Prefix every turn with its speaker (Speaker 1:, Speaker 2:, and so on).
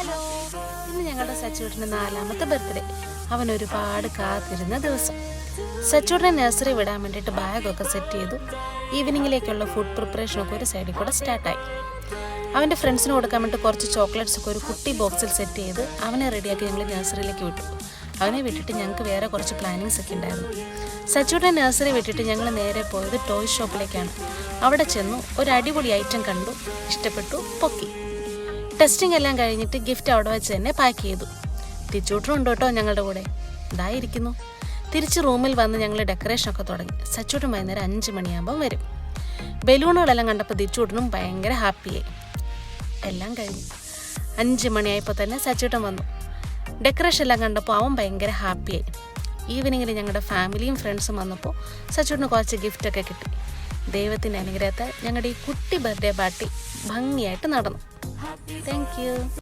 Speaker 1: Hello, ഇന്ന് ഞങ്ങളുടെ സച്ചൂട്ടിൻ്റെ 4ാമത്തെ birthday. അവൻ ഒരുപാട് കാത്തിരുന്ന ദിവസം. സച്ചൂട്ടിനെ നഴ്സറി വിടാൻ വേണ്ടിയിട്ട് ബാഗൊക്കെ സെറ്റ് ചെയ്തു. ഈവനിങ്ങിലേക്കുള്ള ഫുഡ് പ്രിപ്പറേഷനൊക്കെ ഒരു സൈഡിൽ കൂടെ സ്റ്റാർട്ടായി. അവൻ്റെ ഫ്രണ്ട്സിന് കൊടുക്കാൻ വേണ്ടി കുറച്ച് ചോക്ലേറ്റ്സൊക്കെ ഒരു കുട്ടി ബോക്സിൽ സെറ്റ് ചെയ്ത് അവനെ റെഡിയാക്കി ഞങ്ങൾ നഴ്സറിയിലേക്ക് വിട്ടു. അവനെ വിട്ടിട്ട് ഞങ്ങൾക്ക് വേറെ കുറച്ച് പ്ലാനിങ്സ് ഒക്കെ ഉണ്ടായിരുന്നു. സച്ചൂട്ടിനെ നഴ്സറി വിട്ടിട്ട് ഞങ്ങൾ നേരെ പോയത് ടോയ് ഷോപ്പിലേക്കാണ്. അവിടെ ചെന്നു ഒരു അടിപൊളി ഐറ്റം കണ്ടു, ഇഷ്ടപ്പെട്ടു, പൊക്കി. ടെസ്റ്റിംഗ് എല്ലാം കഴിഞ്ഞിട്ട് ഗിഫ്റ്റ് അവിടെ വെച്ച് തന്നെ പാക്ക് ചെയ്തു. തിച്ചൂട്ടനുണ്ട് കേട്ടോ ഞങ്ങളുടെ കൂടെ, ഇതായിരിക്കുന്നു. തിരിച്ച് റൂമിൽ വന്ന് ഞങ്ങൾ ഡെക്കറേഷനൊക്കെ തുടങ്ങി. സച്ചൂട്ടൻ വൈകുന്നേരം 5 മണിയാകുമ്പം വരും. ബലൂണുകളെല്ലാം കണ്ടപ്പോൾ തിച്ചൂട്ടനും ഭയങ്കര ഹാപ്പിയായി. എല്ലാം കഴിഞ്ഞു 5 മണിയായപ്പോൾ തന്നെ സച്ചൂട്ടൻ വന്നു. ഡെക്കറേഷൻ എല്ലാം കണ്ടപ്പോൾ അവൻ ഭയങ്കര ഹാപ്പിയായി. ഈവനിങ്ങിൽ ഞങ്ങളുടെ ഫാമിലിയും ഫ്രണ്ട്സും വന്നപ്പോൾ സച്ചൂട്ടിന് കുറച്ച് ഗിഫ്റ്റൊക്കെ കിട്ടി. ദൈവത്തിൻ്റെ അനുഗ്രഹത്താൽ ഞങ്ങളുടെ ഈ കുട്ടി ബർത്ത്ഡേ പാർട്ടി ഭംഗിയായിട്ട് നടന്നു. Thank you.